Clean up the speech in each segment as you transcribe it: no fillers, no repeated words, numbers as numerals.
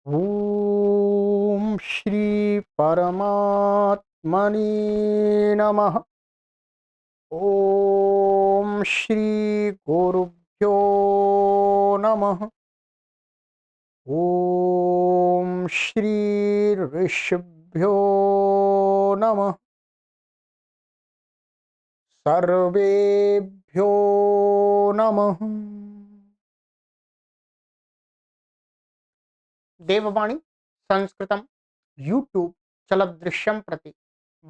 ओम श्री परमात्मने नमः। ओम श्री गुरुभ्यो नमः। ओम श्री ऋषिभ्यो नमः। सर्वेभ्यो नमः। देववाणी संस्कृतम यूट्यूब चलदृश्यं प्रति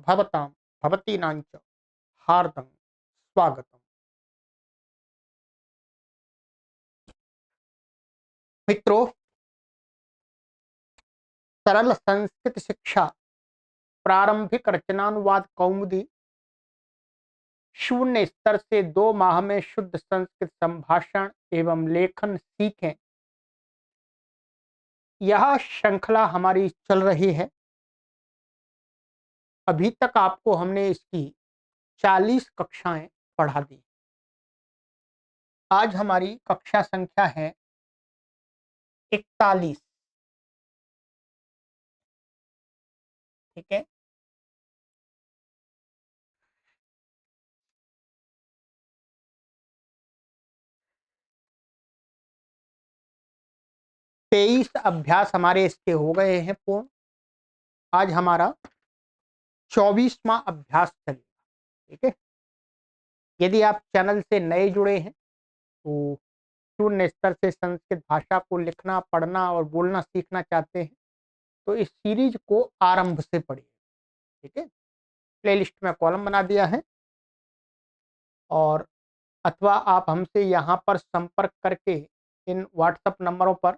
भवतां भवतीनांच हार्दं स्वागतम्। मित्रों, सरल संस्कृत शिक्षा प्रारंभिक रचनानुवाद कौमुदी शून्य स्तर से 2 माह में शुद्ध संस्कृत संभाषण एवं लेखन सीखें, यह श्रृंखला हमारी चल रही है। अभी तक आपको हमने इसकी 40 कक्षाएं पढ़ा दी। आज हमारी कक्षा संख्या है 41। ठीक है। तेईस अभ्यास हमारे इसके हो गए हैं पूर्ण। आज हमारा 24वां अभ्यास चलेगा। ठीक है। यदि आप चैनल से नए जुड़े हैं तो शून्य स्तर से संस्कृत भाषा को लिखना, पढ़ना और बोलना सीखना चाहते हैं तो इस सीरीज को आरंभ से पढ़िए। ठीक है। प्लेलिस्ट में कॉलम बना दिया है, और अथवा आप हमसे यहाँ पर संपर्क करके इन व्हाट्सएप नंबरों पर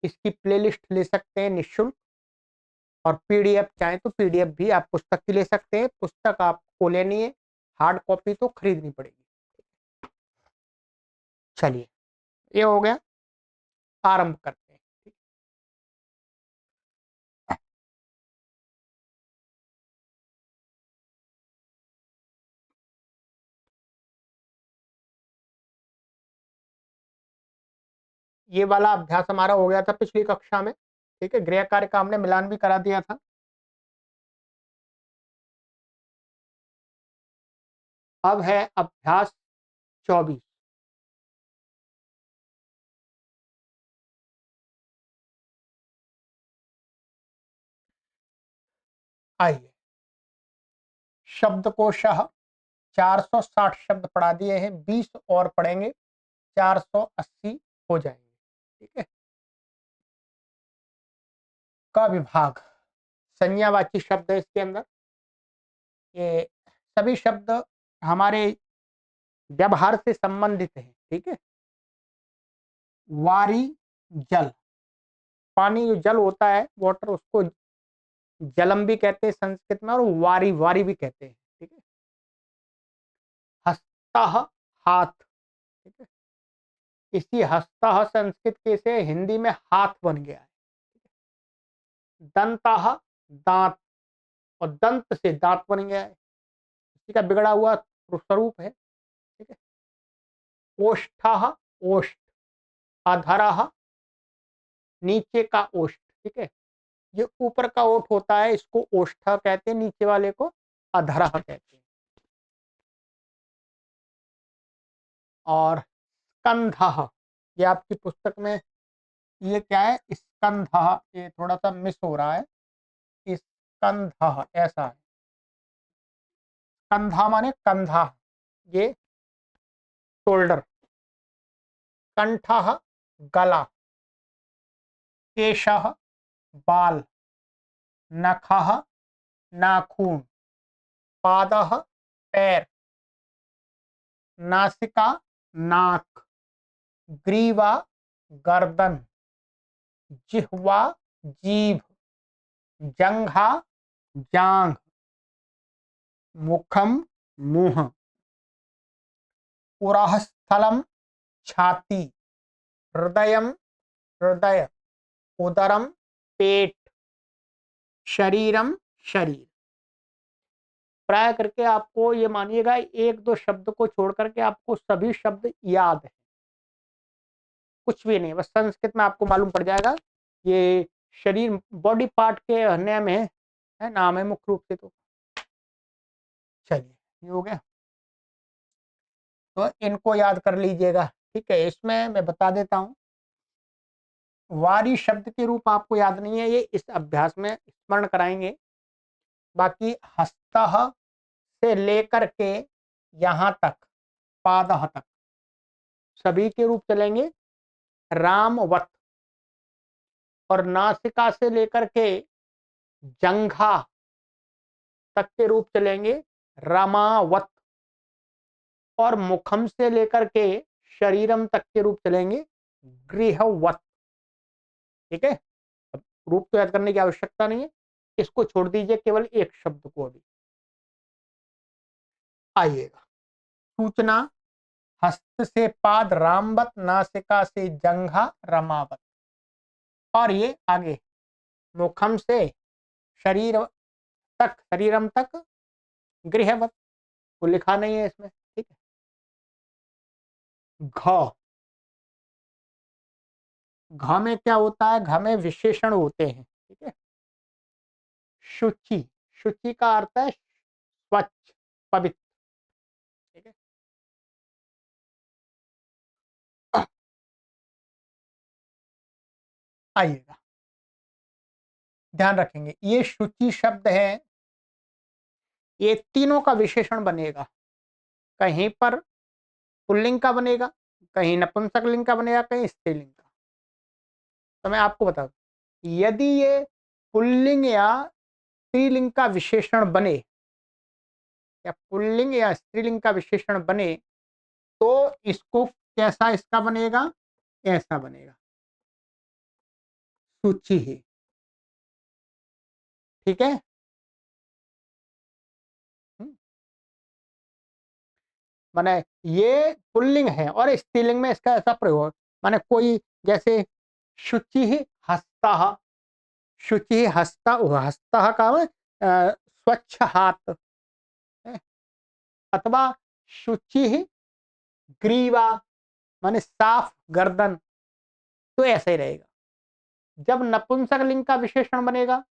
इसकी प्लेलिस्ट ले सकते हैं निःशुल्क। और पीडीएफ चाहें तो पीडीएफ भी आप पुस्तक की ले सकते हैं। पुस्तक आपको लेनी है, हार्ड कॉपी तो खरीदनी पड़ेगी। चलिए, ये हो गया। आरंभ करते हैं। ये वाला अभ्यास हमारा हो गया था पिछली कक्षा में। ठीक है। गृह कार्य का हमने मिलान भी करा दिया था। अब है अभ्यास 24। आइए, शब्दकोशः 460 शब्द पढ़ा दिए हैं, 20 और पढ़ेंगे, 480 हो जाएंगे। ठीक है। का विभाग संज्ञावाची शब्द है इसके अंदर। ये सभी शब्द हमारे व्यवहार से संबंधित है। ठीक है। वारी, जल, पानी जो जल होता है, वाटर, उसको जलम भी कहते हैं संस्कृत में, और वारी वारी भी कहते हैं। ठीक है। हस्तः, हाथ। ठीक है। इसी हस्तः संस्कृत के से हिंदी में हाथ बन गया है। दंतः, दांत, और दंत से दांत बन गया है। इसी का बिगड़ा हुआ स्वरूप है। ठीक है। ओष्ठः, ओष्ठ, अधरः, नीचे का ओष्ठ। ठीक है। ये ऊपर का ओठ होता है, इसको ओष्ठ कहते हैं, नीचे वाले को अधरः कहते हैं। और स्कंधः, ये आपकी पुस्तक में ये क्या है, स्कंधः, ये थोड़ा सा मिस हो रहा है। स्कंधः ऐसा है। कंधा माने कंधा, ये शोल्डर। कंठः, गला। केशः, बाल। नखः, नाखून। पादः, पैर। नासिका, नाक। ग्रीवा, गर्दन। जिह्वा, जीभ। जंघा, जांघ। मुखम, मुंह। पुरःस्थलम, छाती। हृदयम, हृदय। उदरम, पेट। शरीरम, शरीर। प्राय करके आपको ये मानिएगा, एक दो शब्द को छोड़ करके आपको सभी शब्द याद है। कुछ भी नहीं, बस संस्कृत में आपको मालूम पड़ जाएगा ये शरीर बॉडी पार्ट के नेम है नाम है मुख्य रूप से। तो चलिए ये हो गया, तो इनको याद कर लीजिएगा। ठीक है, इसमें मैं बता देता हूँ, वारी शब्द के रूप आपको याद नहीं है, ये इस अभ्यास में स्मरण कराएंगे। बाकी हस्तः से लेकर के यहाँ तक, पादः तक, सभी के रूप चलेंगे रामवत। और नासिका से लेकर के जंघा तक के रूप चलेंगे रमावत। और मुखम से लेकर के शरीरम तक के रूप चलेंगे गृहवत। ठीक है, अब रूप तो याद करने की आवश्यकता नहीं है, इसको छोड़ दीजिए, केवल एक शब्द को अभी। आइएगा, सूचना हस्त से पाद रामवत, नासिका से जंघा रमावत। और ये आगे मुखम से शरीर तक, शरीरम तक गृहवत, को लिखा नहीं है इसमें। ठीक है, घ, घ में क्या होता है, घ में विशेषण होते हैं। ठीक है, शुचि, शुचि का अर्थ है स्वच्छ, पवित्र। ठीक है, आइएगा, ध्यान रखेंगे ये शुचि शब्द है, ये तीनों का विशेषण बनेगा। कहीं पर पुल्लिंग का बनेगा, कहीं नपुंसक लिंग का बनेगा, कहीं स्त्रीलिंग का। तो मैं आपको बता दूं, यदि ये पुल्लिंग या स्त्रीलिंग का विशेषण बने, या पुल्लिंग या स्त्रीलिंग का विशेषण बने, तो इसको कैसा इसका बनेगा, ऐसा बनेगा, सूची ही। ठीक है, माने ये पुल्लिंग है और स्त्रीलिंग में इसका ऐसा प्रयोग, माने कोई जैसे शुचि ही हस्ता, शुचि हस्ता, हस्ता का स्वच्छ हाथ है, अथवा शुचि ही ग्रीवा माने साफ गर्दन, तो ऐसा ही रहेगा। जब नपुंसक लिंग का विशेषण बनेगा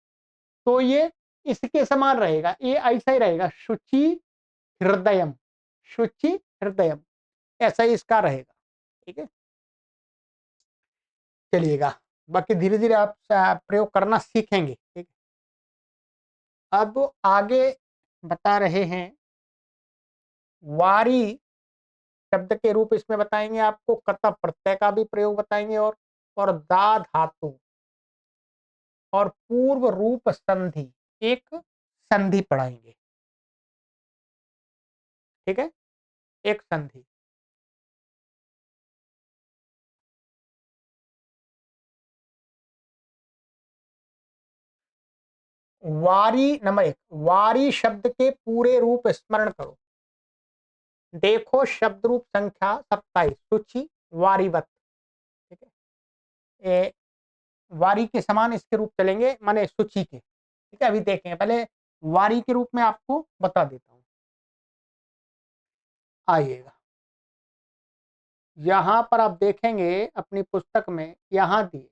तो ये इसके समान रहेगा, ये ऐसा ही रहेगा, शुचि हृदयम, शुचि हृदयम, ऐसा ही इसका रहेगा। ठीक है, चलिएगा, बाकी धीरे धीरे आप प्रयोग करना सीखेंगे। ठीक है, अब आगे बता रहे हैं, वारी शब्द के रूप इसमें बताएंगे आपको, कत प्रत्यय का भी प्रयोग बताएंगे, और दा धातु और पूर्व रूप संधि, एक संधि पढ़ाएंगे। ठीक है, एक संधि, वारी नंबर एक, वारी शब्द के पूरे रूप स्मरण करो। देखो शब्द रूप संख्या 27, सूची वारीवत। ठीक है, वारी के समान इसके रूप चलेंगे, माने सूची के। ठीक है, अभी देखें, पहले वारी के रूप में आपको बता देता हूं। आइएगा, यहां पर आप देखेंगे अपनी पुस्तक में, यहां दिए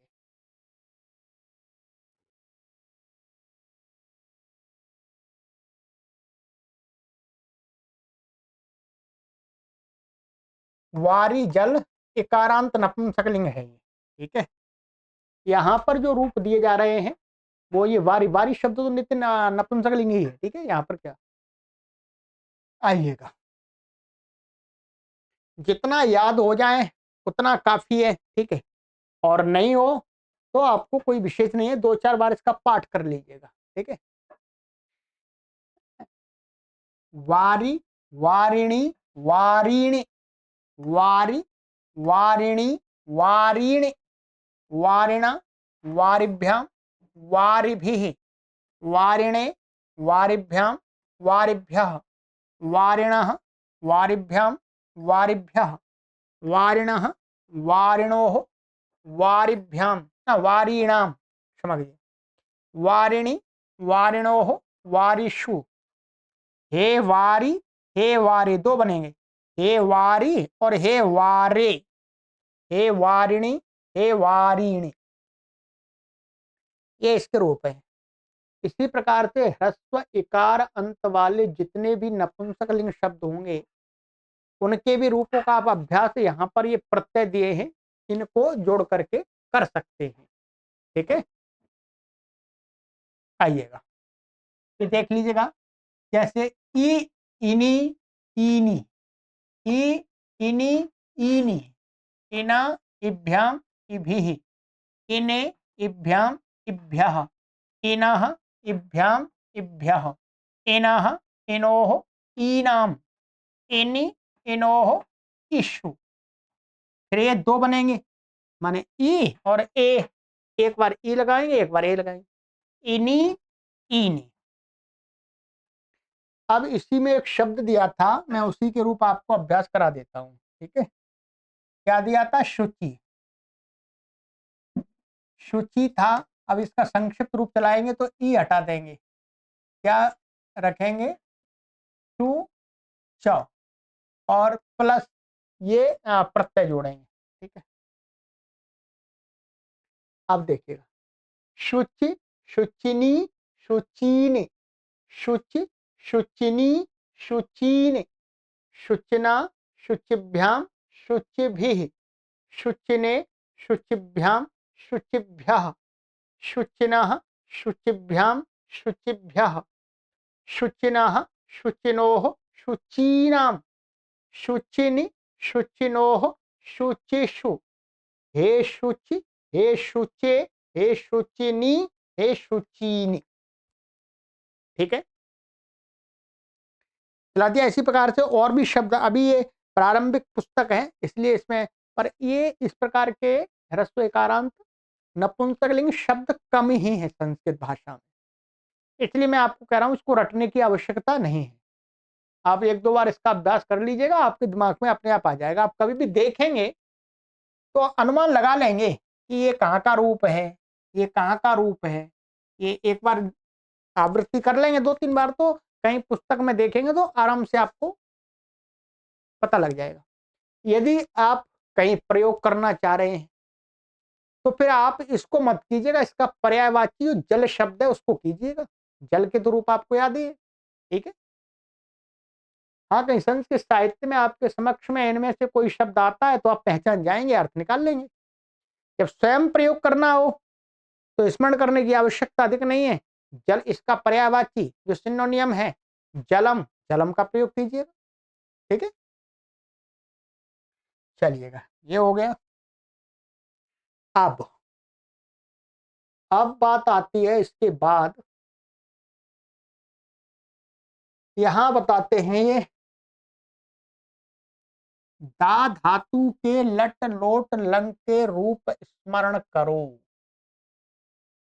वारी जल इकारांत नपुंसकलिंग है ये। ठीक है, यहाँ पर जो रूप दिए जा रहे हैं वो ये वारी, वारी शब्द तो नित्य नपुंसकलिंग ही है। ठीक है, यहाँ पर क्या, आइएगा, जितना याद हो जाए उतना काफी है। ठीक है, और नहीं हो तो आपको कोई विशेष नहीं है, 2-4 बार इसका पाठ कर लीजिएगा। ठीक है, वारी, वारिणी, वारिणी, वारी, वारिणी, वारिणी, वारिणा, वारिभ्याम, वारिभिः, वारिणे, वारिभ्याम, वारिभ्यः, वारिणः, वारिभ्याम, वारिभ्यः, वारिणः, वारिणोः, वारिभ्याम, वारीणाम, क्षमा कीजिए, वारिणी, वारिणोः, वारिषु, हे वारी, हे वारे, दो बनेंगे, हे वारी और हे वारे, हे वारिणी, हे वारिणी। ये इसके रूप है। इसी प्रकार से ह्रस्व इकार अंत वाले जितने भी नपुंसकलिंग शब्द होंगे उनके भी रूपों का आप अभ्यास यहाँ पर ये प्रत्यय दिए हैं इनको जोड़ करके कर सकते हैं। ठीक है, आइएगा ये देख लीजिएगा। जैसे ई, इनी, ईनी, ई, इनी, ईनी, इना, इभ्याम, इभिः, इने, इभ्याम, इभ्यः, इनः, इभ्याम, इभ्यः, इनः, इनोः, ईनाम, इनि, इनोः, इषु। फिर ये दो बनेंगे माने ई और ए, एक बार ई लगाएंगे एक बार ए लगाएंगे, इनी, ईनी। अब इसी में एक शब्द दिया था, मैं उसी के रूप आपको अभ्यास करा देता हूं। ठीक है, क्या दिया था? शुचि, शुचि था। अब इसका संक्षिप्त रूप चलाएंगे तो ई हटा देंगे, क्या रखेंगे? टू, च, और प्लस ये प्रत्यय जोड़ेंगे। ठीक है, अब देखिएगा, शुचि, शुचिनी, शुचीन, शुचि, शुचिनी, शुचीन, शुचिना, शुचिभ्याम, शुचिभिः, शुचिने, शुचिभ्याम, शुचिभ्यः, शुचिनः, शुचिभ्याम, शुचिभ्यः, शुचिनः, शुचिनोः, शुचीनां, शुचिनि, शुचिनोः, शुचिषु, हे शुचि, हे शुचे, हे शुचिनी, हे शुचीनि। ठीक है, चला दिया। इसी प्रकार से और भी शब्द, अभी ये प्रारंभिक पुस्तक है इसलिए इसमें, पर ये इस प्रकार के ह्रस्व एकारांत नपुंसकलिंग शब्द कम ही है संस्कृत भाषा में, इसलिए मैं आपको कह रहा हूं इसको रटने की आवश्यकता नहीं है। आप एक दो बार इसका अभ्यास कर लीजिएगा, आपके दिमाग में अपने आप आ जाएगा। आप कभी भी देखेंगे तो अनुमान लगा लेंगे कि ये कहाँ का रूप है, ये कहाँ का रूप है। ये एक बार आवृत्ति कर लेंगे दो तीन बार तो कहीं पुस्तक में देखेंगे तो आराम से आपको पता लग जाएगा। यदि आप कहीं प्रयोग करना चाह रहे हैं तो फिर आप इसको मत कीजिएगा, इसका पर्यायवाची जो जल शब्द है उसको कीजिएगा। जल के तो रूप आपको याद ही है। ठीक है, हाँ, कहीं संस्कृत साहित्य में आपके समक्ष में इनमें से कोई शब्द आता है तो आप पहचान जाएंगे, अर्थ निकाल लेंगे। जब स्वयं प्रयोग करना हो तो स्मरण करने की आवश्यकता अधिक नहीं है। जल इसका पर्यायवाची जो सिनोनियम है, जलम, जलम का प्रयोग कीजिएगा। ठीक है, चलिएगा, ये हो गया। अब बात आती है इसके बाद, यहां बताते हैं ये दा धातु के लट लोट लंग के रूप स्मरण करो।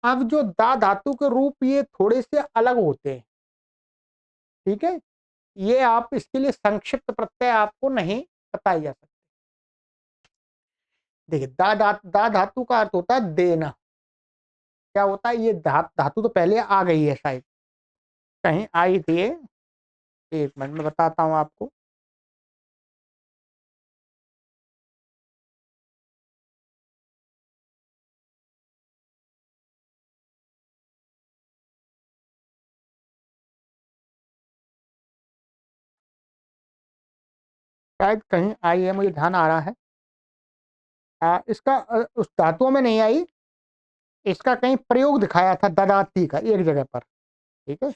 अब जो दा धातु के रूप ये थोड़े से अलग होते हैं। ठीक है, ये आप इसके लिए संक्षिप्त प्रत्यय आपको नहीं बताई जा सकते। देखिए, दा धातु का अर्थ होता है देना। क्या होता है? ये धातु तो पहले आ गई है शायद, कहीं आई थी ये, एक मिनट में बताता हूं आपको। शायद कहीं आई है, मुझे ध्यान आ रहा है। इसका उस धातुओं में नहीं आई, इसका कहीं प्रयोग दिखाया था ददाती का एक जगह पर। ठीक है,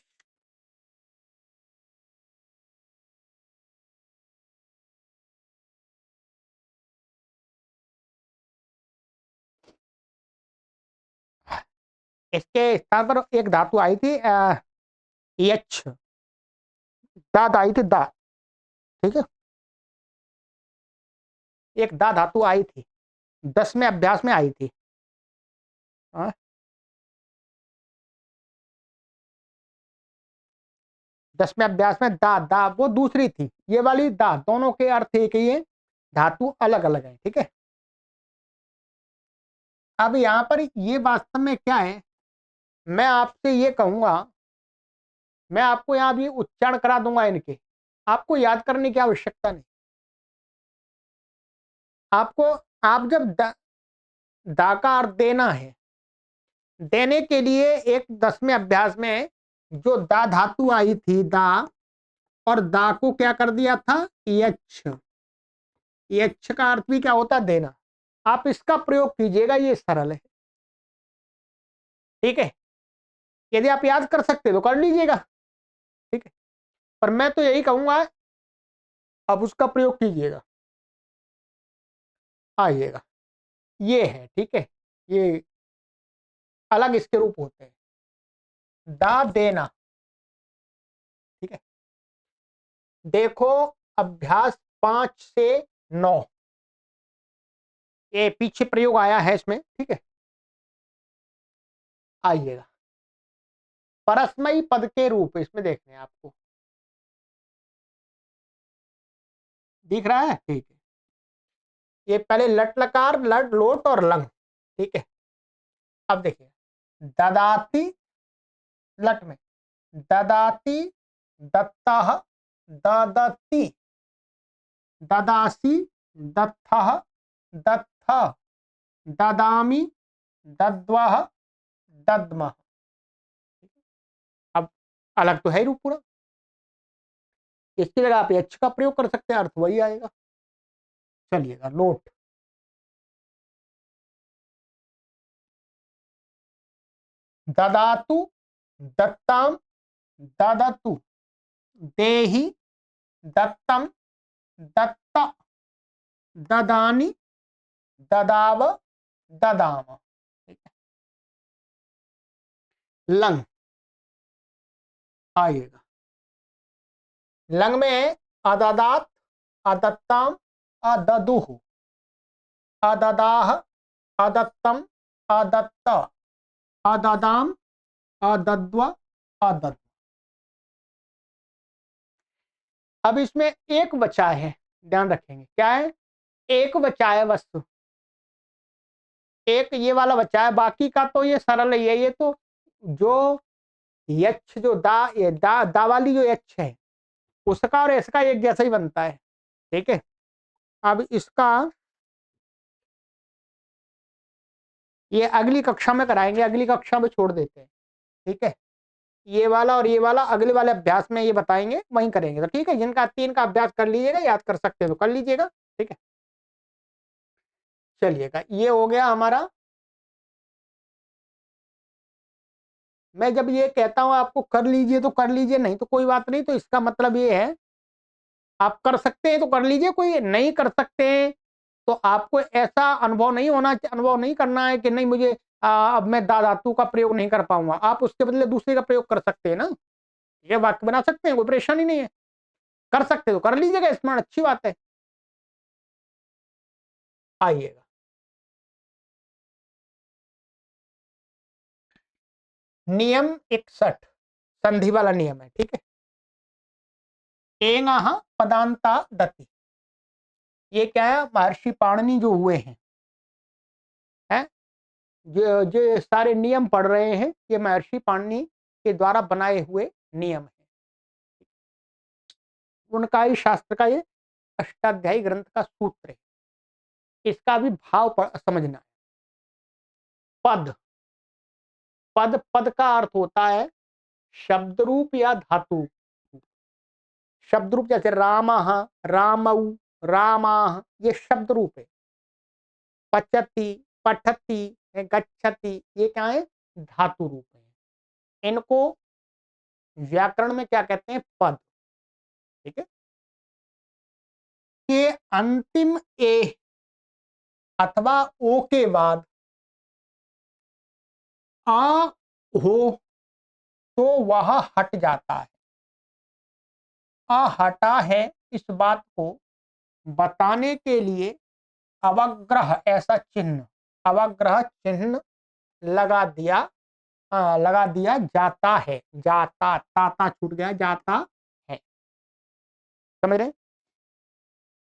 इसके स्थान पर एक धातु आई थी, यच, दाद आई थी, दा। ठीक है, एक दा धातु आई थी, 10वें अभ्यास में आई थी। हाँ? 10वें अभ्यास में दा, दा वो दूसरी थी, ये वाली दा, दोनों के अर्थ एक ही है, धातु अलग अलग है। ठीक है, अब यहां पर ये वास्तव में क्या है, मैं आपसे ये कहूंगा, मैं आपको यहां भी उच्चारण करा दूंगा इनके, आपको याद करने की आवश्यकता नहीं। आपको, आप जब दा का अर्थ देना है, देने के लिए एक 10वें अभ्यास में जो दा धातु आई थी दा, और दा को क्या कर दिया था यच्छ। यच्छ का अर्थ भी क्या होता है देना। आप इसका प्रयोग कीजिएगा, ये सरल है, ठीक है। यदि आप याद कर सकते तो कर लीजिएगा, ठीक है, पर मैं तो यही कहूंगा अब उसका प्रयोग कीजिएगा। आइएगा, ये है, ठीक है, ये अलग इसके रूप होते हैं। दा देना, ठीक है। देखो अभ्यास 5 से 9 ये पीछे प्रयोग आया है इसमें, ठीक है। आइएगा, परस्मयी पद के रूप इसमें देखने हैं आपको, दिख रहा है, ठीक है। ये पहले लट लकार लट लोट और लंग, ठीक है। अब देखिए ददाती, लट में ददाती, दत्ता, ददती, ददासी, दत्थ, दत्थ, ददामी, दद्वह, दद्म। अब अलग तो है रूप पूरा, इसकी जगह आप एच का प्रयोग कर सकते हैं, अर्थ वही आएगा। चलिएगा लोट, ददातु, दत्ताम, ददतु, देहि, दत्तम, दत्त, ददानी, ददाव, ददाम। लंग आइएगा, लंग में अददात, अदत्ताम, अददुह, अददाह, अदत्तम, अदत्त, अददाम, अदद्व, अदद्व। अब इसमें एक बचा है, ध्यान रखेंगे क्या है, एक बचा है वस्तु, एक ये वाला बचा है, बाकी का तो ये सरल है। ये तो जो यक्ष जो दा, ये दा वाली जो यक्ष है उसका और इसका एक जैसा ही बनता है, ठीक है। अब इसका ये अगली कक्षा में कराएंगे, अगली कक्षा में छोड़ देते हैं, ठीक है। ये वाला और ये वाला अगले वाले अभ्यास में ये बताएंगे, वहीं करेंगे, तो ठीक है। जिनका 3 का अभ्यास कर लीजिएगा, याद कर सकते हैं तो कर लीजिएगा, ठीक है। चलिएगा, ये हो गया हमारा। मैं जब ये कहता हूं आपको कर लीजिए तो कर लीजिए, नहीं तो कोई बात नहीं। तो इसका मतलब ये है आप कर सकते हैं तो कर लीजिए, कोई नहीं कर सकते हैं तो आपको ऐसा अनुभव नहीं होना, अनुभव नहीं करना है कि नहीं मुझे अब मैं दा धातु का प्रयोग नहीं कर पाऊंगा। आप उसके बदले दूसरे का प्रयोग कर सकते हैं ना, ये वाक्य बना सकते हैं, कोई परेशानी नहीं है। कर सकते तो कर लीजिएगा, स्मरण अच्छी बात है। आइएगा, नियम 61 संधि वाला नियम है, ठीक है। एंग पदांता दति, ये क्या है, महर्षि पाणिनि जो हुए हैं, जो जो सारे नियम पढ़ रहे हैं, ये महर्षि पाणिनि के द्वारा बनाए हुए नियम है। उनका ही शास्त्र का ये अष्टाध्यायी ग्रंथ का सूत्र है। इसका भी भाव समझना है। पद, पद पद का अर्थ होता है शब्द रूप या धातु। शब्द रूप जैसे राम, रामऊ, रामा, ये शब्द रूप है। पचती, पठती, गच्छति, ये क्या है, धातु रूप है। इनको व्याकरण में क्या कहते हैं, पद, ठीक है। के अंतिम ए अथवा ओ के बाद आ हो तो वह हट जाता है। आ हटा है, इस बात को बताने के लिए अवग्रह ऐसा चिन्ह, अवग्रह चिन्ह लगा दिया जाता है। जाता, ताता छूट गया, जाता है, समझ रहे।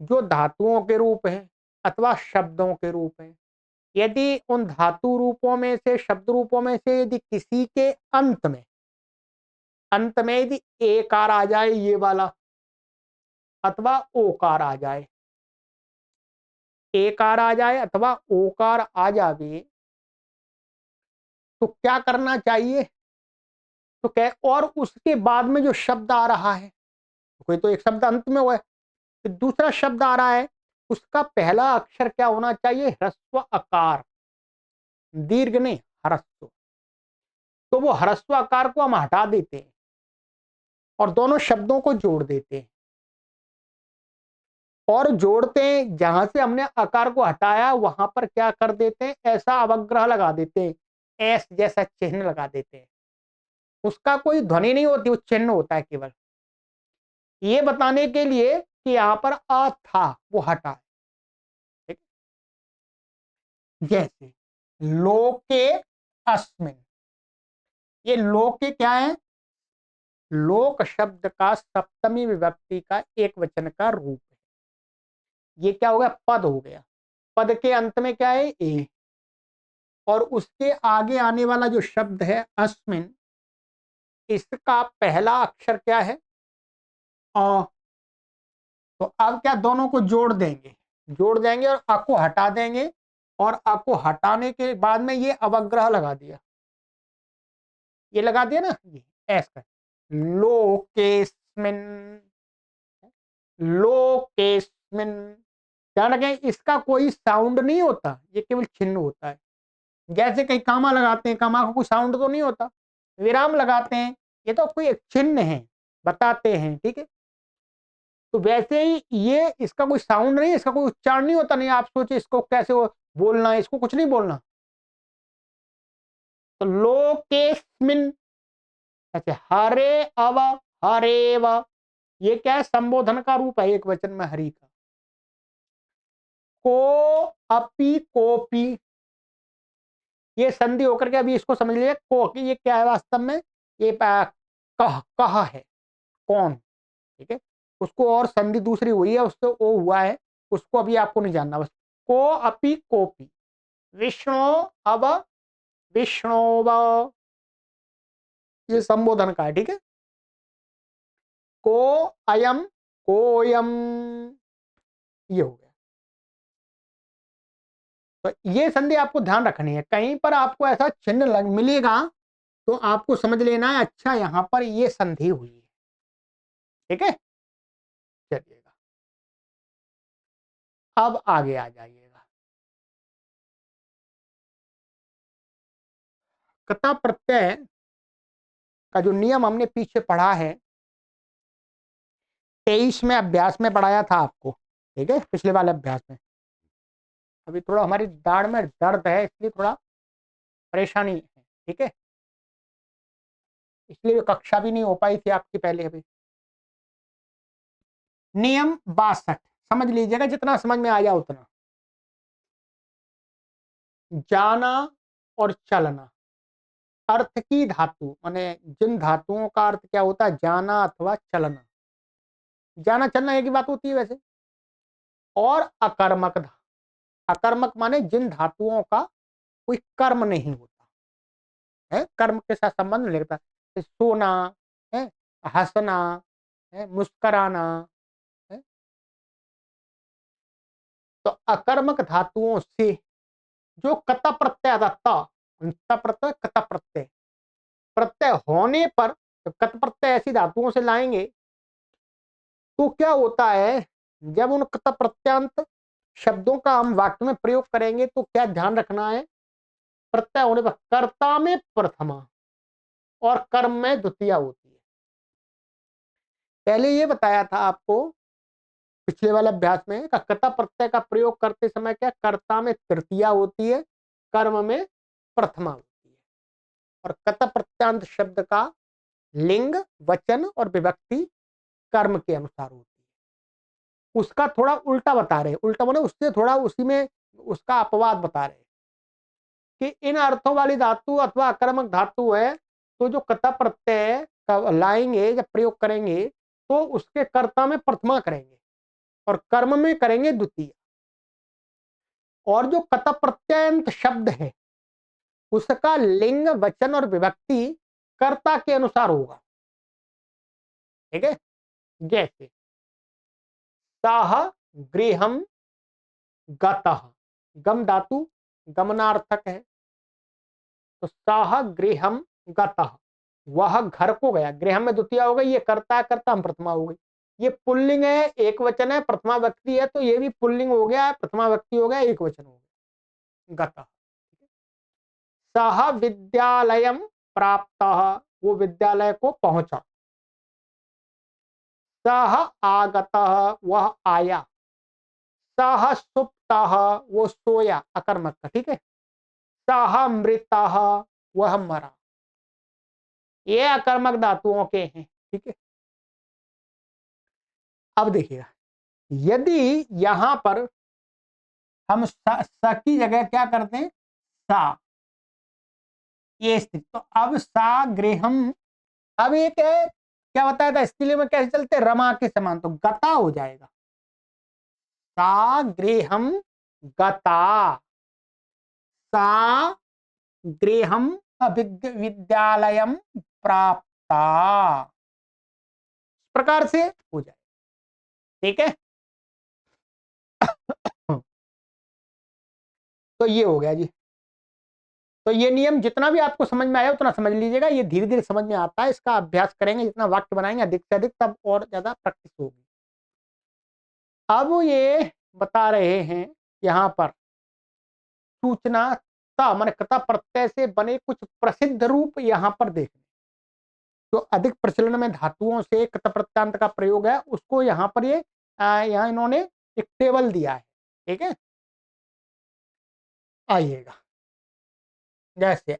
जो धातुओं के रूप है अथवा शब्दों के रूप है, यदि उन धातु रूपों में से, शब्द रूपों में से यदि किसी के अंत में यदि एकार आ जाए, ये वाला, अथवा ओकार आ जाए, एकार आ जाए अथवा ओकार आ जाए, तो क्या करना चाहिए? तो कह और उसके बाद में जो शब्द आ रहा है, कोई तो एक शब्द अंत में हुआ है, फिर दूसरा शब्द आ रहा है, उसका पहला अक्षर क्या होना चाहिए? ह्रस्व आकार, दीर्घ नहीं, ह्रस्व। तो वो ह्रस्व आकार को हम हटा देते हैं और दोनों शब्दों को जोड़ देते हैं, और जोड़ते हैं जहां से हमने आकार को हटाया वहां पर क्या कर देते हैं? ऐसा अवग्रह लगा देते हैं, एस जैसा चिन्ह लगा देते हैं। उसका कोई ध्वनि नहीं होती, वो चिन्ह होता है केवल ये बताने के लिए कि यहां पर अ था, वो हटा। ठीक? जैसे लोके अस्मिन, ये लोके क्या है? लोक शब्द का सप्तमी विभक्ति का एक वचन का रूप है। ये क्या हो गया? पद हो गया। पद के अंत में क्या है? ए। और उसके आगे आने वाला जो शब्द है अस्मिन, इसका पहला अक्षर क्या है? अ। तो अब क्या, दोनों को जोड़ देंगे, जोड़ देंगे और अ को हटा देंगे, और अ को हटाने के बाद में ये अवग्रह लगा दिया, ये लगा दिया ना, ये ऐसा। लोकेस्मिन, लोकेस्मिन। ध्यान रखें, इसका कोई साउंड नहीं होता, ये केवल चिन्ह होता है। जैसे कहीं कामा लगाते हैं, कामा का कोई साउंड तो नहीं होता, विराम लगाते हैं, ये तो कोई एक चिन्ह है, बताते हैं। ठीक है, तो वैसे ही ये, इसका कोई साउंड नहीं, इसका कोई उच्चारण नहीं होता। नहीं आप सोचे इसको कैसे बोलना है, इसको कुछ नहीं बोलना। तो लोकेस्मिन, अच्छा हरे अव, हरे व, ये क्या है? संबोधन का रूप है एक वचन में हरि का। को अपि कोपी, ये संधि होकर के, अभी इसको समझ लीजिए, को कि ये क्या है वास्तव में? ये कह है, कौन। ठीक है, उसको और संधि दूसरी हुई है, उससे ओ हुआ है, उसको अभी आपको नहीं जानना। बस को अपि कोपी, विष्णु अब विष्णु, ये संबोधन का है। ठीक है, को अयम कोयम, ये हो गया। तो ये संधि आपको ध्यान रखनी है, कहीं पर आपको ऐसा चिन्ह मिलेगा तो आपको समझ लेना है, अच्छा यहां पर ये संधि हुई है। ठीक है, चलिएगा अब आगे आ जाइएगा। कता प्रत्यय का जो नियम हमने पीछे पढ़ा है, 23 में अभ्यास में पढ़ाया था आपको। ठीक है, पिछले वाले अभ्यास में। अभी थोड़ा हमारी दाढ़ में दर्द है, इसलिए थोड़ा परेशानी है। ठीक है, इसलिए कक्षा भी नहीं हो पाई थी आपकी पहले। अभी नियम 62 समझ लीजिएगा, जितना समझ में आया उतना। जाना और चलना, अर्थ की धातु माने जिन धातुओं का अर्थ क्या होता है? जाना अथवा चलना। जाना चलना एक ही बात होती है वैसे। और अकर्मक, अकर्मक माने जिन धातुओं का कोई कर्म नहीं होता है, कर्म के साथ संबंध नहीं लगता। सोना है, हंसना है, मुस्कराना है। तो अकर्मक धातुओं से जो कत प्रत्यय आता, त प्रत्यय, कत प्रत्यय, प्रत्यय होने पर, तो कत प्रत्यय ऐसी धातुओं से लाएंगे तो क्या होता है? जब उन कत प्रत्यांत शब्दों का हम वाक्य में प्रयोग करेंगे तो क्या ध्यान रखना है? प्रत्यय होने पर कर्ता में प्रथमा और कर्म में द्वितीया होती है। पहले ये बताया था आपको पिछले वाले अभ्यास में, कता प्रत्यय का प्रयोग करते समय क्या कर्ता में तृतीया होती है, कर्म में प्रथमा होती है। और कत प्रत्यांत शब्द का लिंग, वचन और विभक्ति कर्म के अनुसार होती है। उसका थोड़ा उल्टा बता रहे, उल्टा माने उससे थोड़ा उसी में उसका अपवाद बता रहे कि इन अर्थों वाली धातु अथवा आक्रमक धातु है, तो जो कता प्रत्यय का लाएंगे, जब प्रयोग करेंगे तो उसके कर्ता में प्रथमा करेंगे और कर्म में करेंगे द्वितीय। और जो कत प्रत्ययंत शब्द है उसका लिंग, वचन और विभक्ति कर्ता के अनुसार होगा। ठीक है, जैसे सह गृहम गतः, गम धातु गमनार्थक है, तो सह गृहम गतः, वह घर को गया। गृहम में द्वितीया हो गई, ये कर्ता है, कर्ता हम प्रथमा हो गई। ये पुल्लिंग है, एक वचन है, प्रथमा व्यक्ति है, तो ये भी पुल्लिंग हो गया, प्रथमा व्यक्ति हो गया, एक वचन हो गया, गतः। सह विद्यालयम प्राप्तः, वो विद्यालय को पहुंचा। सह आगतः, वह आया। सह सुप्तः, वो सोया, अकर्मक का, ठीक है। सह मृतः, वह मरा। ये अकर्मक धातुओं के हैं, ठीक है। अब देखिएगा, यदि यहां पर हम स की जगह क्या करते हैं, सा, ये स्थिति, तो अब सा गृहम, अब एक क्या बताया था, स्त्रीलिंग में कैसे चलते, रमा के समान, तो गता हो जाएगा। सा गृहम गता, सा गृहम विद्यालयम प्राप्ता, इस प्रकार से हो जाए, ठीक है। तो ये हो गया जी। तो ये नियम जितना भी आपको समझ में आया उतना समझ लीजिएगा, ये धीरे धीरे समझ में आता है, इसका अभ्यास करेंगे, जितना वाक्य बनाएंगे अधिक से अधिक, तब और ज्यादा प्रैक्टिस होगी। अब ये बता रहे हैं यहां पर, सूचना ता माने कथा प्रत्यय से बने कुछ प्रसिद्ध रूप यहां पर देखने, जो अधिक प्रचलन में धातुओं से कथा प्रत्यांत का प्रयोग है, उसको यहां पर ये यहाँ इन्होंने एक टेबल दिया है, ठीक है। आइएगा, जैसे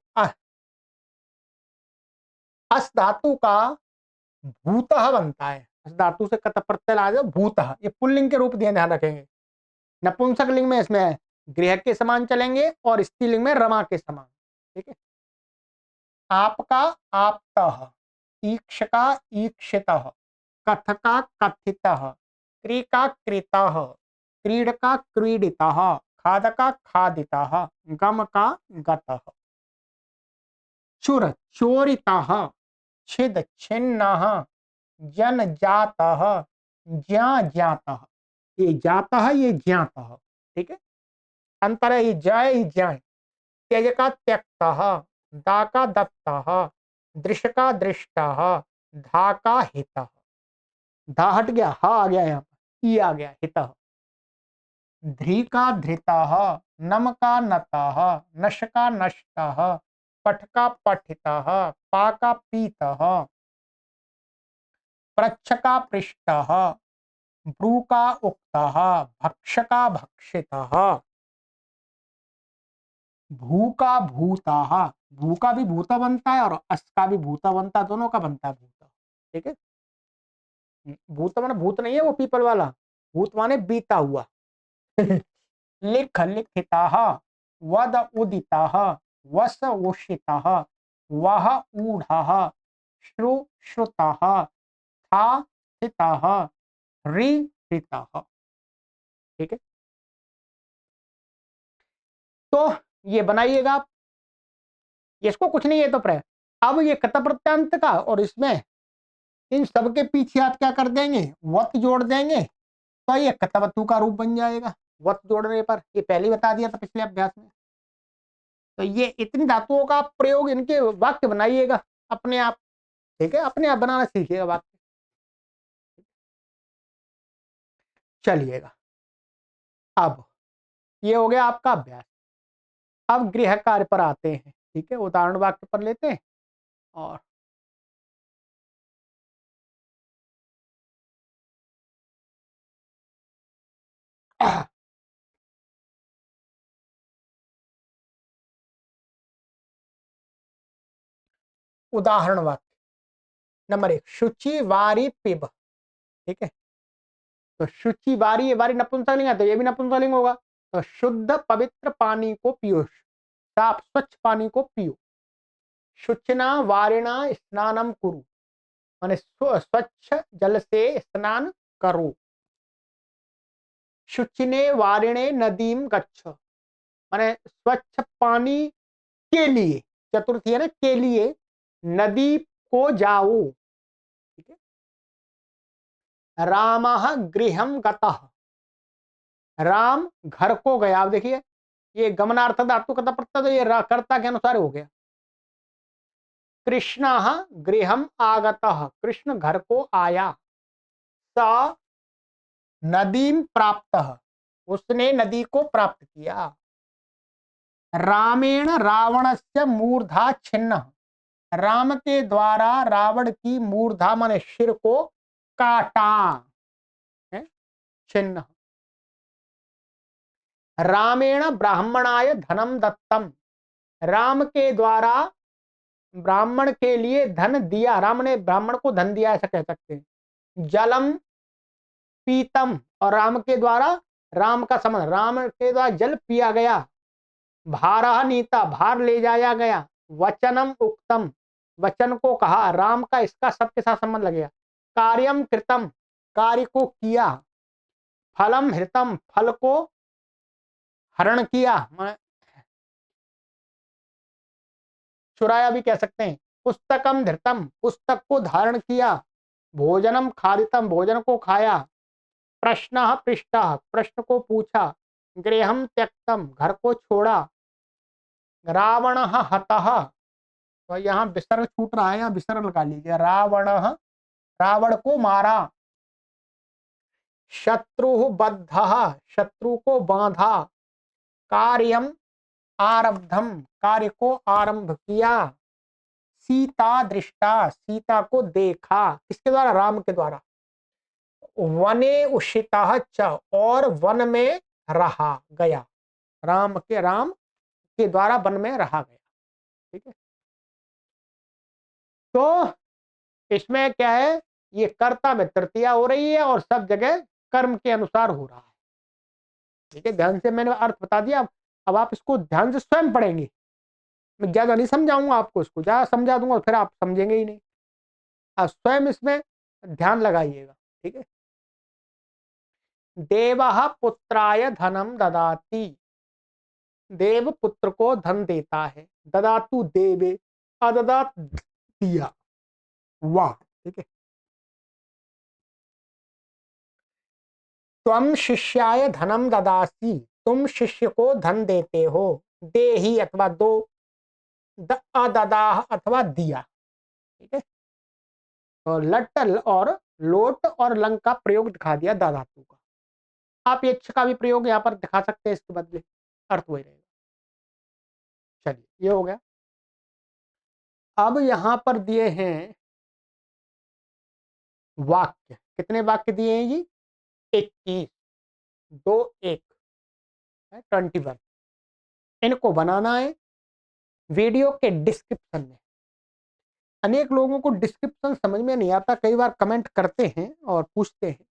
अस धातु का भूतः बनता है, अस धातु से कत प्रत्यय आ जाए भूतः, ये पुल्लिंग के रूप दिए, ध्यान रखेंगे। नपुंसक लिंग में इसमें गृह के समान चलेंगे और स्त्रीलिंग में रमा के समान, ठीक है। आपका आपतः, ईक्षका ईक्षितः, कथका कथितः, क्रीका कृतः, क्रीडका क्रीडितः, खादका खादितः, गमका गतः। चुर चोरितः, छिद छिन्नः, जन जातः, ज्ञा ज्ञातः, ये जातः ये ज्ञातः, ठीक है। अंतर है, ये जय ये ज्ञाय। त्यज का त्यक्तः, दा का दत्तः, दृश्य का दृष्टः, धा का हितः। धा हट गया, हा आ गया, यहाँ पर ई आ गया, हितः। ध्री का धृतः, नम का नतः, नश का नष्टः, पठ का पठितः, पा का पीतः, प्रच्छ का पृष्टः, ब्रू का उक्तः, भक्ष का भक्षितः, भू का भूतः, भू का भी भूता बनता है और अस का भी भूता बनता है, दोनों का बनता है भूता, ठीक है। भूत माने भूत नहीं है वो पीपल वाला, भूत माने बीता हुआ। लिख लिखितः, वद उदितः, वस उषितः, वह ऊढ़ः, श्रु श्रुतः, था स्थितः, रि हृतः, ठीक है। तो ये बनाइएगा आप, इसको कुछ नहीं है तो प्रय। अब ये कत प्रत्यांत का, और इसमें इन सबके पीछे आप क्या कर देंगे, वत जोड़ देंगे, तो ये कतवतु का रूप बन जाएगा। वत जोड़ने पर, ये पहले बता दिया था पिछले अभ्यास में। तो ये इतनी धातुओं का प्रयोग, इनके वाक्य बनाइएगा अपने आप, ठीक है, अपने आप बनाना सीखिएगा वाक्य। चलिएगा, अब ये हो गया आपका अभ्यास। अब गृह कार्य पर आते हैं, ठीक है, उदाहरण वाक्य पर लेते हैं। और उदाहरण वाक्य नंबर 1, शुचि वारी पिब, ठीक है। तो शुचि वारी, ये वारी नपुंसकलिंग है तो ये भी नपुंसकलिंग होगा। तो शुद्ध पवित्र पानी को पियो, साफ स्वच्छ पानी को पियो। शुचिना वारिणा स्नानम कुरु, माने स्वच्छ जल से स्नान करो। शुचिने वारिणे नदीम गच्छ, माने स्वच्छ पानी के लिए, चतुर्थी है ना, के लिए नदी को जाओ, ठीक है। रामः गृहम गतः, राम घर को गया। अब देखिए, ये गमनार्थ धातु का प्रत्यय, तो ये कर्ता के अनुसार हो गया। कृष्ण गृहम आगतः, कृष्ण घर को आया। स नदीम प्राप्तः, उसने नदी को प्राप्त किया। रामेण रावणस्य मूर्धा छिन्न, राम के द्वारा रावण की मूर्धा माने सिर को काटा है, छिन्न। रामेण ब्राह्मणाय धनम दत्तम, राम के द्वारा ब्राह्मण के लिए धन दिया, राम ने ब्राह्मण को धन दिया ऐसा कह सकते हैं। जलम पीतम, और राम के द्वारा, राम का संबंध, राम के द्वारा जल पिया गया। भारह नीता, भार ले जाया गया। वचनम उक्तम, वचन को कहा, राम का इसका सबके साथ संबंध लगेगा। कार्यम कृतम, कार्य को किया। फलम हृतम, फल को हरण किया, चुराया भी कह सकते हैं। पुस्तकम धृतम, पुस्तक को धारण किया। भोजनम खादितम, भोजन को खाया। प्रश्न पृष्ठ, प्रश्न को पूछा। गृहम त्यक्तम, घर को छोड़ा। रावण हतः, तो यहाँ विसर्ग छूट रहा है, यहाँ विसर्ग लगा लीजिए। रावण, रावण को मारा। शत्रु बद्ध, शत्रु को बांधा। कार्यम आरब्धम, कार्य को आरंभ किया। सीता दृष्टा, सीता को देखा, किसके द्वारा, राम के द्वारा। वने उषिता च, और वन में रहा गया, राम के द्वारा वन में रहा गया। ठीक है, तो इसमें क्या है, ये कर्ता में तृतीया हो रही है और सब जगह कर्म के अनुसार हो रहा है। ठीक है, ध्यान से मैंने अर्थ बता दिया, अब आप इसको ध्यान से स्वयं पढ़ेंगे। मैं ज्यादा नहीं समझाऊंगा आपको, इसको ज्यादा समझा दूंगा फिर आप समझेंगे ही नहीं। आप स्वयं इसमें ध्यान लगाइएगा। ठीक है, देवः पुत्राय धनम ददाति, देव पुत्र को धन देता है। ददातु देवे, अददात दिया। वाह, ठीक है। त्वम शिष्याय धनम ददासी, तुम शिष्य को धन देते हो। देही अथवा दो, अददाह अथवा दिया। ठीक है, तो लट और लोट और लंग का प्रयोग दिखा दिया दाधातु का। आप यक्ष का भी प्रयोग यहाँ पर दिखा सकते हैं, इसके बदले अर्थ वही रहेगा। चलिए, ये हो गया। अब यहां पर दिए हैं वाक्य, कितने वाक्य दिए हैं जी, 21, 2 1 21। इनको बनाना है वीडियो के डिस्क्रिप्शन में। अनेक लोगों को डिस्क्रिप्शन समझ में नहीं आता, कई बार कमेंट करते हैं और पूछते हैं।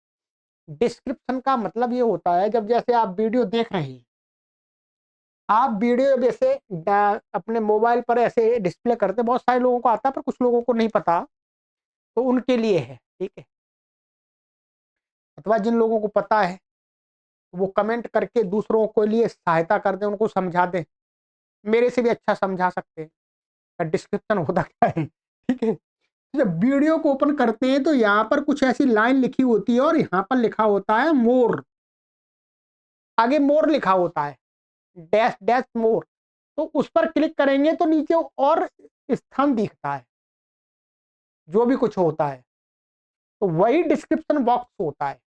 डिस्क्रिप्शन का मतलब ये होता है, जब जैसे आप वीडियो देख रहे हैं, आप वीडियो जैसे अपने मोबाइल पर ऐसे डिस्प्ले करते, बहुत सारे लोगों को आता है पर कुछ लोगों को नहीं पता, तो उनके लिए है। ठीक है, अथवा जिन लोगों को पता है वो कमेंट करके दूसरों के लिए सहायता कर दें, उनको समझा दें। मेरे से भी अच्छा समझा सकते हैं। डिस्क्रिप्शन होता क्या है, ठीक है। जब वीडियो को ओपन करते हैं तो यहाँ पर कुछ ऐसी लाइन लिखी होती है और यहाँ पर लिखा होता है मोर, आगे मोर लिखा होता है, डैश डैश मोर। तो उस पर क्लिक करेंगे तो नीचे और स्थान दिखता है, जो भी कुछ होता है, तो वही डिस्क्रिप्शन बॉक्स होता है।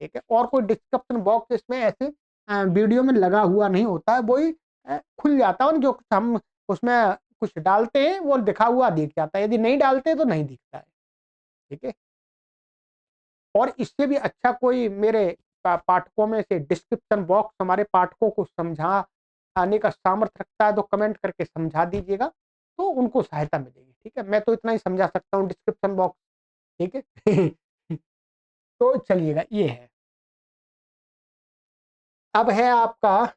ठीक है, और कोई डिस्क्रिप्शन बॉक्स इसमें ऐसे वीडियो में लगा हुआ नहीं होता है, वही खुल जाता है, जो हम उसमें कुछ डालते हैं वो दिखा हुआ दिख जाता है, यदि नहीं डालते तो नहीं दिखता है। ठीक है, और इससे भी अच्छा कोई मेरे पाठकों में से डिस्क्रिप्शन बॉक्स हमारे पाठकों को समझा आने का सामर्थ्य रखता है तो कमेंट करके समझा दीजिएगा, तो उनको सहायता मिलेगी। ठीक है, मैं तो इतना ही समझा सकता हूँ डिस्क्रिप्शन बॉक्स। ठीक है तो चलिएगा, ये है। अब है आपका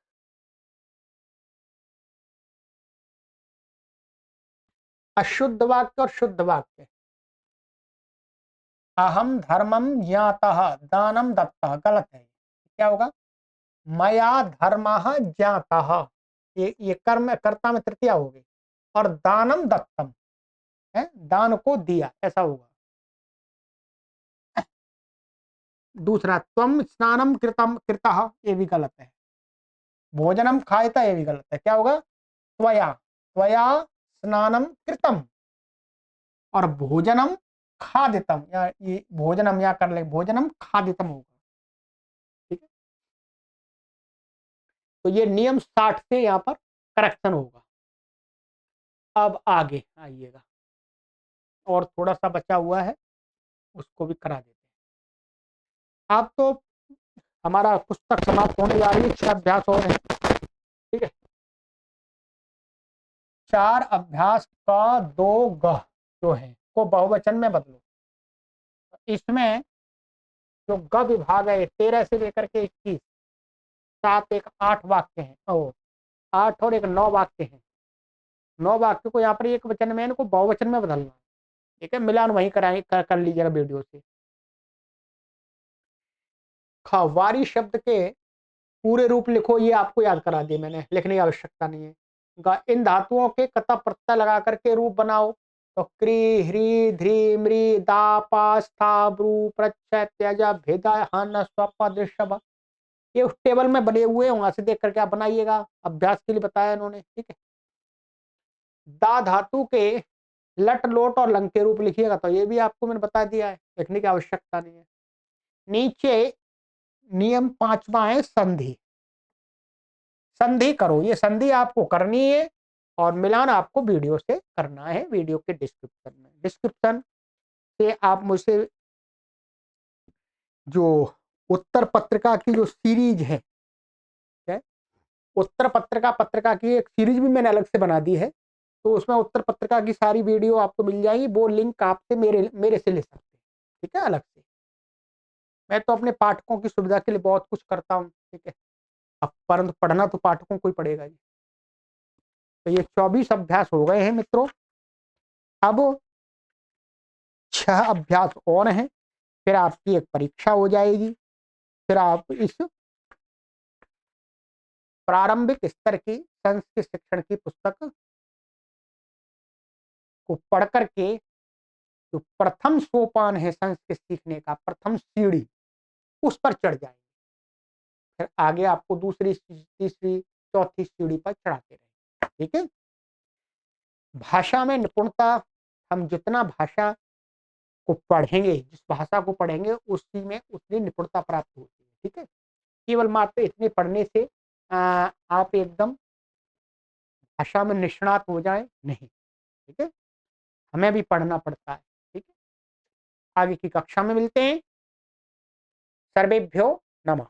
अशुद्ध वाक्य और शुद्ध वाक्य। अहम धर्मम ज्ञातः दानम दत्तः, गलत है। क्या होगा, मया धर्मः ज्ञातः, ये कर्म कर्ता में तृतीया होगी, और दानम दत्तम है, दान को दिया, ऐसा होगा। दूसरा, त्वम स्नानम कृतम कृतः, ये भी गलत है। भोजनम खायता, ये भी गलत है। क्या होगा, त्वया त्वया स्नानम कृतम, और भोजनम खादितम, या ये भोजनम या कर ले, भोजनम खादितम होगा। ठीक है, तो ये नियम 60 से यहाँ पर करेक्शन होगा। अब आगे आइएगा, और थोड़ा सा बचा हुआ है, उसको भी करा देते हैं। अब तो हमारा पुस्तक समाप्त होने जा रही है, 6 अभ्यास और हैं। ठीक है, 4 अभ्यास का 2 ग जो है को बहुवचन में बदलो। इसमें जो ग विभाग है 13 से लेकर के 21, 7 एक 8 वाक्य हैं, ओ 8 और एक 9 वाक्य हैं। 9 वाक्य को यहाँ पर एक वचन में, इनको बहुवचन में बदलना है। ठीक है, मिलान वहीं कराए कर लीजिएगा वीडियो से। वारी शब्द के पूरे रूप लिखो, ये आपको याद करा दिए मैंने, लिखने की आवश्यकता नहीं है। इन धातुओं के कता प्रत्यय लगा करके रूप बनाओ। तो क्री ह्री ध्री मृ दा पा स्था ब्रू प्रत्यय त्यजा भेदा हन स्वप दृश्य, ये उस टेबल में बने हुए हैं, वहां से देख करके आप बनाइएगा, अभ्यास के लिए बताया इन्होंने। ठीक है, दा धातु के लट लोट और लंग के रूप लिखिएगा, तो ये भी आपको मैंने बता दिया है, लिखने की आवश्यकता नहीं है। नीचे नियम 5वां है संधि। संधि करो, ये संधि आपको करनी है, और मिलान आपको वीडियो से करना है, वीडियो के डिस्क्रिप्शन में। डिस्क्रिप्शन से आप मुझसे जो उत्तर पत्रिका की जो सीरीज है, उत्तर पत्रिका पत्रिका की एक सीरीज भी मैंने अलग से बना दी है, तो उसमें उत्तर पत्रिका की सारी वीडियो आपको मिल जाएगी, वो लिंक आपसे मेरे से ले सकते हैं। ठीक है, अलग से। मैं तो अपने पाठकों की सुविधा के लिए बहुत कुछ करता हूँ। ठीक है, अब परंतु पढ़ना तो पाठकों को ही पड़ेगा जी। तो ये 24 अभ्यास हो गए हैं मित्रों। अब 6 अभ्यास और हैं, फिर आपकी एक परीक्षा हो जाएगी। फिर आप इस प्रारंभिक स्तर की संस्कृत शिक्षण की पुस्तक को पढ़ करके जो प्रथम सोपान है संस्कृत सीखने का, प्रथम सीढ़ी, उस पर चढ़ जाएंगे। फिर आगे आपको दूसरी, तीसरी, चौथी सीढ़ी पर चढ़ाते रहेंगे। ठीक है, भाषा में निपुणता, हम जितना भाषा को पढ़ेंगे, जिस भाषा को पढ़ेंगे उसी में उतनी निपुणता प्राप्त होती है। ठीक है, केवल मात्र इतने पढ़ने से आप एकदम भाषा में निष्णात हो जाए नहीं। ठीक है, हमें भी पढ़ना पड़ता है। ठीक है, आगे की कक्षा में मिलते हैं। सर्वेभ्यो नमः।